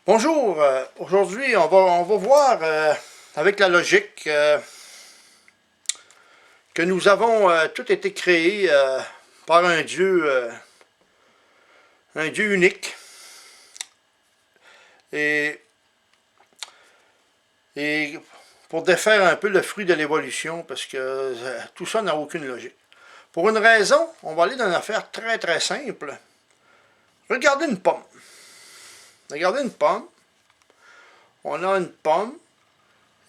Bonjour, aujourd'hui on va voir avec la logique que nous avons tout été créés par un Dieu unique et, et pour défaire un peu le fruit de l'évolution parce que tout ça n'a aucune logique. Pour une raison, on va aller dans une affaire très très simple. Regardez une pomme. Regardez une pomme. On a une pomme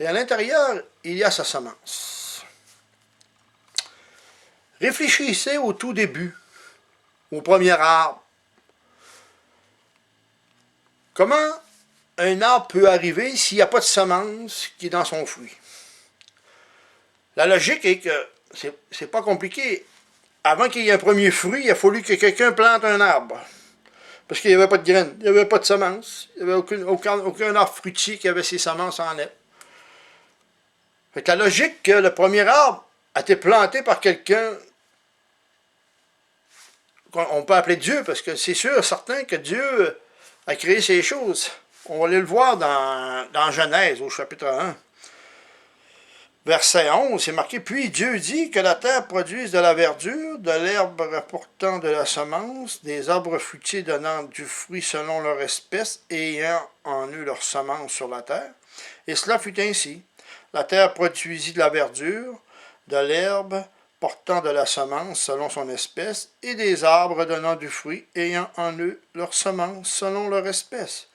et à l'intérieur, il y a sa semence. Réfléchissez au tout début, au premier arbre. Comment un arbre peut arriver s'il n'y a pas de semence qui est dans son fruit? La logique est que c'est pas compliqué. Avant qu'il y ait un premier fruit, il a fallu que quelqu'un plante un arbre. Parce qu'il n'y avait pas de graines, il n'y avait pas de semences, il n'y avait aucun arbre fruitier qui avait ses semences en elle. Fait que la logique que le premier arbre a été planté par quelqu'un qu'on peut appeler Dieu, parce que c'est sûr, certain que Dieu a créé ces choses. On va aller le voir dans Genèse, au chapitre 1. Verset 11, c'est marqué « Puis Dieu dit que la terre produise de la verdure, de l'herbe rapportant de la semence, des arbres fruitiers donnant du fruit selon leur espèce, et ayant en eux leur semence sur la terre. Et cela fut ainsi. La terre produisit de la verdure, de l'herbe portant de la semence selon son espèce, et des arbres donnant du fruit, ayant en eux leur semence selon leur espèce.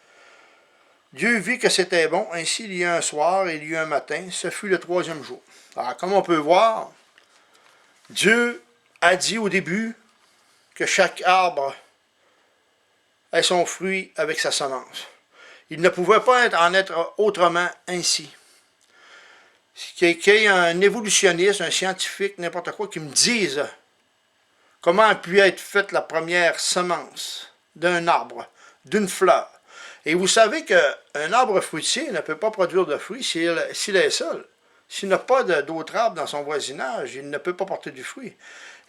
Dieu vit que c'était bon, ainsi il y eut un soir et il y eut un matin, ce fut le troisième jour. » Alors, comme on peut voir, Dieu a dit au début que chaque arbre ait son fruit avec sa semence. Il ne pouvait pas en être autrement ainsi. Qu'il y ait un évolutionniste, un scientifique, n'importe quoi, qui me dise comment a pu être faite la première semence d'un arbre, d'une fleur. Et vous savez qu'un arbre fruitier ne peut pas produire de fruits s'il est seul. S'il n'a pas d'autres arbres dans son voisinage, il ne peut pas porter du fruit.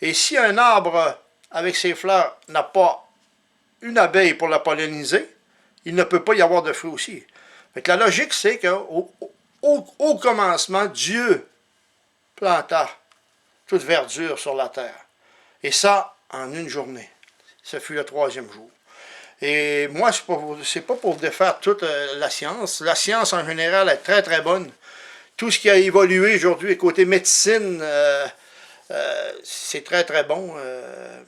Et si un arbre, avec ses fleurs, n'a pas une abeille pour la polliniser, il ne peut pas y avoir de fruits aussi. Fait que la logique, c'est qu'au commencement, Dieu planta toute verdure sur la terre. Et ça, en une journée. Ce fut le troisième jour. Et moi, c'est pas pour défaire toute la science. La science, en général, est très, très bonne. Tout ce qui a évolué aujourd'hui, côté médecine, c'est très, très bon.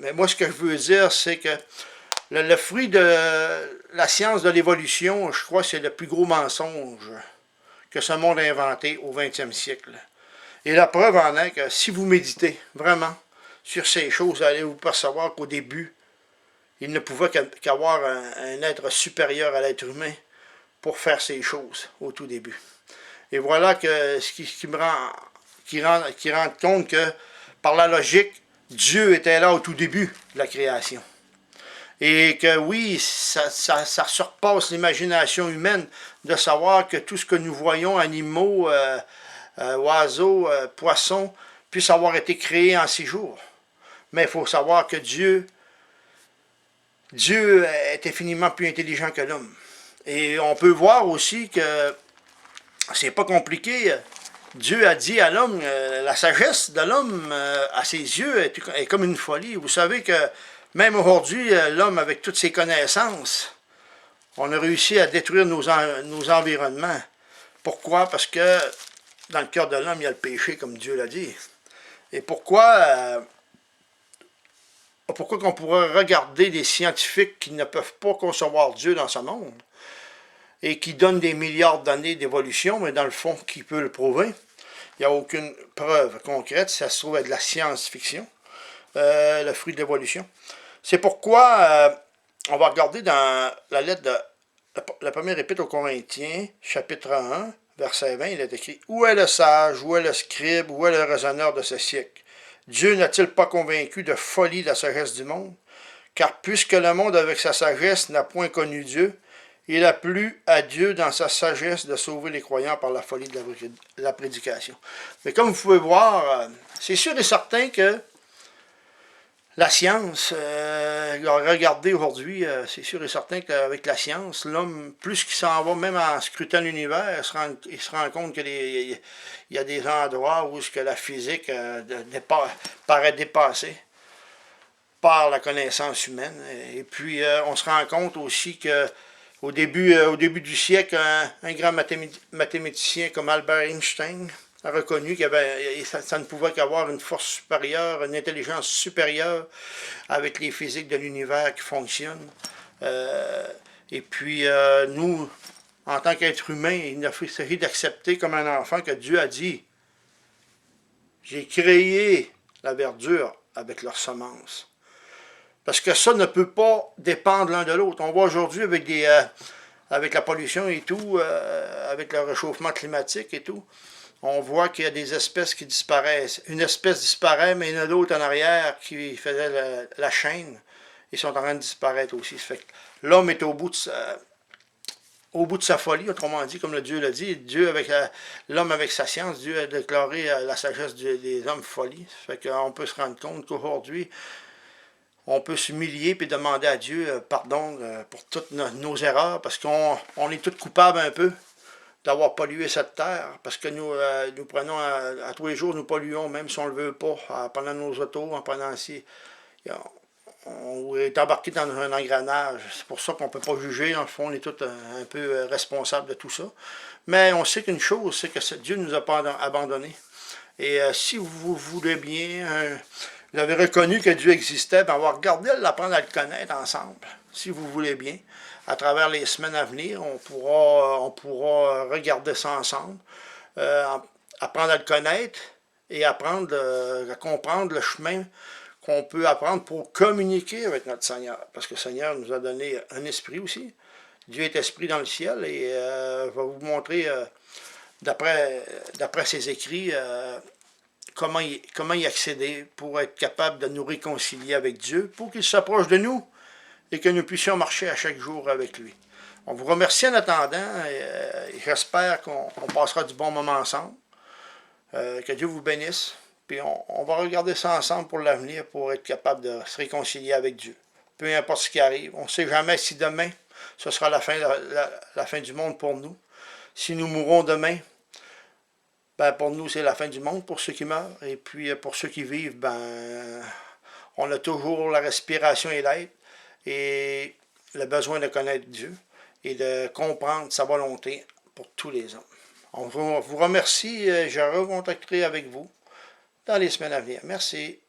Mais moi, ce que je veux dire, c'est que le fruit de la science de l'évolution, je crois que c'est le plus gros mensonge que ce monde a inventé au 20e siècle. Et la preuve en est que si vous méditez vraiment sur ces choses, vous allez vous percevoir qu'au début, il ne pouvait qu'avoir un être supérieur à l'être humain pour faire ces choses au tout début. Et voilà que ce qui rend compte que, par la logique, Dieu était là au tout début de la création. Et que oui, ça surpasse l'imagination humaine de savoir que tout ce que nous voyons, animaux, oiseaux, poissons, puisse avoir été créé en 6 jours. Mais il faut savoir que Dieu est infiniment plus intelligent que l'homme. Et on peut voir aussi que c'est pas compliqué. Dieu a dit à l'homme, la sagesse de l'homme, à ses yeux, est comme une folie. Vous savez que même aujourd'hui, l'homme, avec toutes ses connaissances, on a réussi à détruire nos environnements. Pourquoi? Parce que dans le cœur de l'homme, il y a le péché, comme Dieu l'a dit. Et pourquoi qu'on pourrait regarder des scientifiques qui ne peuvent pas concevoir Dieu dans ce monde et qui donnent des milliards d'années d'évolution, mais dans le fond, qui peut le prouver? Il n'y a aucune preuve concrète, ça se trouve être de la science-fiction, le fruit de l'évolution. C'est pourquoi on va regarder dans la lettre de la première épître aux Corinthiens, chapitre 1, verset 20, il est écrit « Où est le sage, où est le scribe, où est le raisonneur de ce siècle? Dieu n'a-t-il pas convaincu de folie la sagesse du monde? Car puisque le monde avec sa sagesse n'a point connu Dieu, il a plu à Dieu dans sa sagesse de sauver les croyants par la folie de la prédication. » Mais comme vous pouvez voir, c'est sûr et certain que La science, regardez aujourd'hui, c'est sûr et certain qu'avec la science, l'homme, plus qu'il s'en va, même en scrutant l'univers, il se rend compte qu'il y a des endroits où ce que la physique paraît dépassée par la connaissance humaine. Et puis, on se rend compte aussi que au début du siècle, un grand mathématicien comme Albert Einstein a reconnu qu'il ça ne pouvait qu'avoir une force supérieure, une intelligence supérieure avec les physiques de l'univers qui fonctionnent. Et puis, nous, en tant qu'être humain, il s'agit d'accepter comme un enfant que Dieu a dit, j'ai créé la verdure avec leurs semences. Parce que ça ne peut pas dépendre l'un de l'autre. On voit aujourd'hui avec la pollution et tout, avec le réchauffement climatique et tout, on voit qu'il y a des espèces qui disparaissent. Une espèce disparaît, mais il y en a d'autres en arrière qui faisaient la chaîne. Ils sont en train de disparaître aussi. Ça fait que l'homme est au bout de sa folie, autrement dit, comme le Dieu l'a dit. L'homme avec sa science, Dieu a déclaré la sagesse des hommes folie. Ça fait qu'on peut se rendre compte qu'aujourd'hui, on peut s'humilier et demander à Dieu pardon pour toutes nos erreurs, parce qu'on est tous coupables un peu d'avoir pollué cette terre, parce que nous prenons à tous les jours, nous polluons, même si on ne le veut pas, en prenant nos autos, en prenant ainsi. On est embarqué dans un engrenage. C'est pour ça qu'on ne peut pas juger. Dans le fond, on est tous un peu responsables de tout ça. Mais on sait qu'une chose, c'est que Dieu ne nous a pas abandonnés. Et si vous voulez bien, vous avez reconnu que Dieu existait, ben on va regarder, l'apprendre à le connaître ensemble, si vous voulez bien. À travers les semaines à venir, on pourra regarder ça ensemble, apprendre à le connaître et apprendre à comprendre le chemin qu'on peut apprendre pour communiquer avec notre Seigneur. Parce que le Seigneur nous a donné un esprit aussi. Dieu est esprit dans le ciel et va vous montrer, d'après ses écrits, comment y accéder pour être capable de nous réconcilier avec Dieu, pour qu'il s'approche de nous et que nous puissions marcher à chaque jour avec lui. On vous remercie en attendant et j'espère qu'on passera du bon moment ensemble. Que Dieu vous bénisse. Puis on va regarder ça ensemble pour l'avenir pour être capable de se réconcilier avec Dieu. Peu importe ce qui arrive. On ne sait jamais si demain, ce sera la fin du monde pour nous. Si nous mourrons demain, ben pour nous, c'est la fin du monde pour ceux qui meurent. Et puis pour ceux qui vivent, ben on a toujours la respiration et l'être. Et le besoin de connaître Dieu et de comprendre sa volonté pour tous les hommes. On vous remercie. Je recontacterai avec vous dans les semaines à venir. Merci.